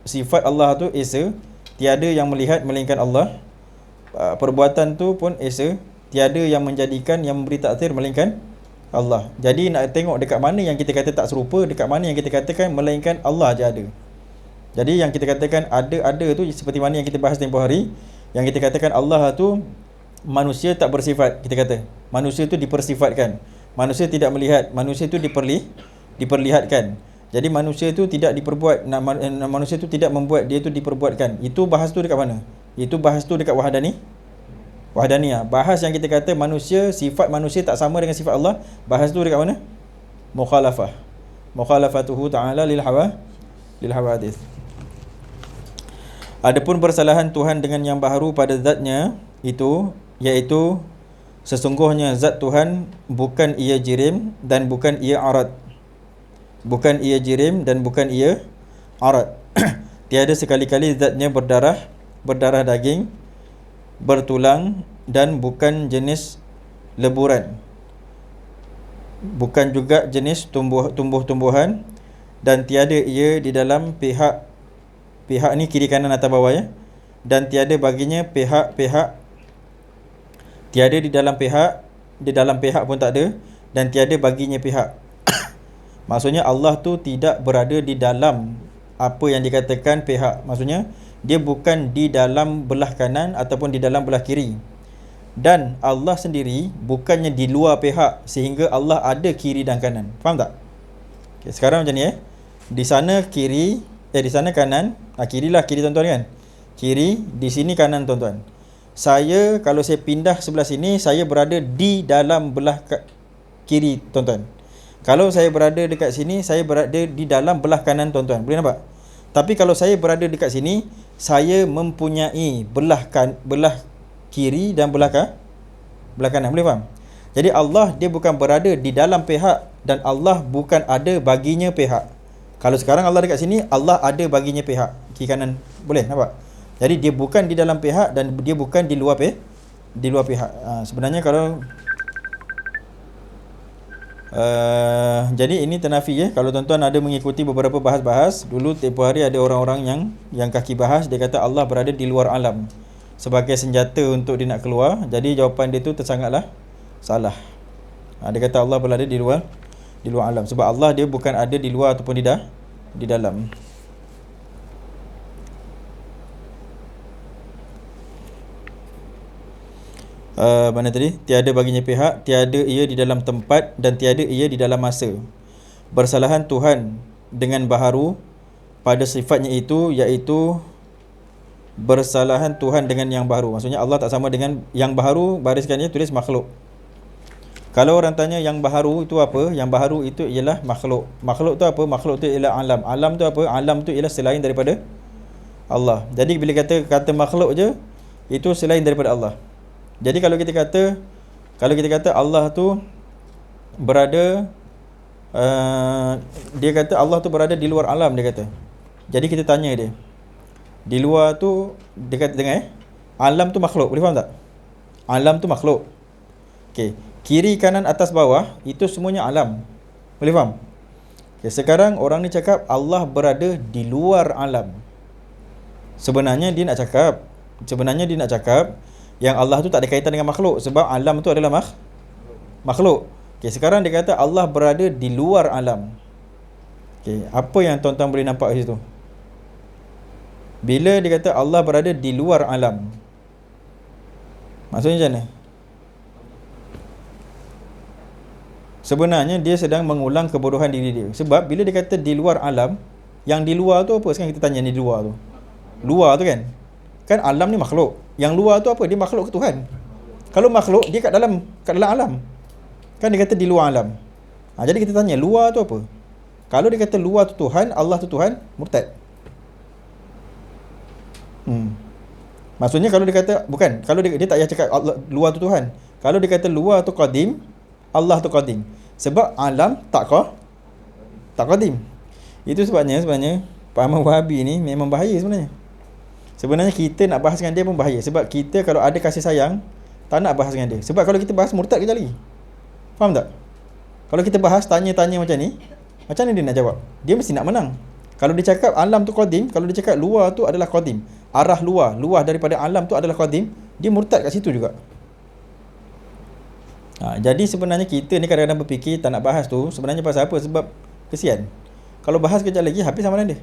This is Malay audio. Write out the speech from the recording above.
sifat Allah tu esa, tiada yang melihat melainkan Allah. Perbuatan tu pun esa, tiada yang menjadikan, yang memberi takdir melainkan Allah. Jadi nak tengok dekat mana yang kita kata tak serupa, dekat mana yang kita katakan melainkan Allah je ada. Jadi yang kita katakan ada tu seperti mana yang kita bahas tempoh hari, yang kita katakan Allah tu manusia tak bersifat, kita kata manusia tu dipersifatkan, manusia tidak melihat, manusia tu diperlihatkan. Jadi manusia tu tidak diperbuat, manusia tu tidak membuat, dia tu diperbuatkan. Itu bahas tu dekat mana? Itu bahas tu dekat wahdaniyah. Bahas yang kita kata manusia, sifat manusia tak sama dengan sifat Allah, bahas tu dekat mana? Mukhalafatuhu ta'ala lil hawadith. Adapun persalahan Tuhan dengan yang baharu pada zatnya itu, iaitu sesungguhnya zat Tuhan bukan ia jirim dan bukan ia arad. Bukan ia jirim dan bukan ia arad. Tiada sekali-kali zatnya berdarah daging, bertulang dan bukan jenis leburan. Bukan juga jenis tumbuh-tumbuhan, dan tiada ia di dalam pihak ni kiri kanan atas bawah ya. Dan tiada baginya pihak tiada di dalam pihak pun tak ada, dan tiada baginya pihak. Maksudnya Allah tu tidak berada di dalam apa yang dikatakan pihak. Maksudnya dia bukan di dalam belah kanan ataupun di dalam belah kiri. Dan Allah sendiri bukannya di luar pihak sehingga Allah ada kiri dan kanan. Faham tak? Okay, sekarang macam ni di sana kiri, di sana kanan. Kiri lah, kiri tuan-tuan kan. Kiri, di sini kanan tuan-tuan. Saya kalau saya pindah sebelah sini, saya berada di dalam belah kiri tuan-tuan. Kalau saya berada dekat sini, saya berada di dalam belah kanan tuan-tuan. Boleh nampak? Tapi kalau saya berada dekat sini, saya mempunyai belah kiri dan belah kanan. Boleh faham? Jadi Allah dia bukan berada di dalam pihak, dan Allah bukan ada baginya pihak. Kalau sekarang Allah dekat sini, Allah ada baginya pihak kiri kanan. Boleh nampak? Jadi dia bukan di dalam pihak dan dia bukan di luar pihak. Sebenarnya kalau jadi ini tenafi kalau tuan-tuan ada mengikuti beberapa bahas-bahas dulu tempoh hari, ada orang-orang yang kaki bahas, dia kata Allah berada di luar alam sebagai senjata untuk dia nak keluar. Jadi jawapan dia tu tersangatlah salah. Dia kata Allah berada di luar alam, sebab Allah dia bukan ada di luar ataupun di dalam. Mana tadi? Tiada baginya pihak, tiada ia di dalam tempat, dan tiada ia di dalam masa. Bersalahan Tuhan dengan baharu pada sifatnya itu, iaitu bersalahan Tuhan dengan yang baharu. Maksudnya Allah tak sama dengan yang baharu, bariskannya tulis makhluk. Kalau orang tanya yang baharu itu apa? Yang baharu itu ialah makhluk. Makhluk tu apa? Makhluk tu ialah alam. Alam tu apa? Alam tu ialah selain daripada Allah. Jadi bila kata makhluk je, itu selain daripada Allah. Jadi kalau kita kata Allah tu berada dia kata Allah tu berada di luar alam, dia kata. Jadi kita tanya dia, di luar tu dia kata, dengar alam tu makhluk, boleh faham tak? Alam tu makhluk. Okey, kiri kanan atas bawah itu semuanya alam. Boleh faham? Okey, sekarang orang ni cakap Allah berada di luar alam. Sebenarnya dia nak cakap yang Allah tu tak ada kaitan dengan makhluk, sebab alam tu adalah makhluk. Okey, sekarang dia kata Allah berada di luar alam. Okey, apa yang tuan-tuan boleh nampak di situ? Bila dia kata Allah berada di luar alam, maksudnya macam mana? Sebenarnya dia sedang mengulang kebodohan diri dia. Sebab bila dia kata di luar alam, yang di luar tu apa? Sekarang kita tanya ni di luar tu. Luar tu kan alam ni makhluk. Yang luar tu apa? Dia makhluk ke Tuhan? Kalau makhluk, dia kat dalam alam. Kan dia kata di luar alam. Jadi kita tanya, luar tu apa? Kalau dia kata luar tu Tuhan, Allah tu Tuhan, murtad. Maksudnya kalau dia kata, bukan, kalau dia tak payah cakap Allah, luar tu Tuhan. Kalau dia kata luar tu qadim, Allah tu qadim. Sebab alam tak qadim. Itu sebenarnya pahaman Wahabi ni memang bahaya sebenarnya. Sebenarnya kita nak bahas dengan dia pun bahaya. Sebab kita kalau ada kasih sayang, tak nak bahas dengan dia. Sebab kalau kita bahas, murtad kejap lagi. Faham tak? Kalau kita bahas, tanya-tanya macam ni, macam mana dia nak jawab? Dia mesti nak menang. Kalau dia cakap alam tu qadim, kalau dia cakap luar tu adalah qadim, arah luar daripada alam tu adalah qadim, dia murtad kat situ juga. Jadi sebenarnya kita ni kadang-kadang berfikir tak nak bahas tu sebenarnya pasal apa? Sebab kesian. Kalau bahas kejap lagi habis amalan dia.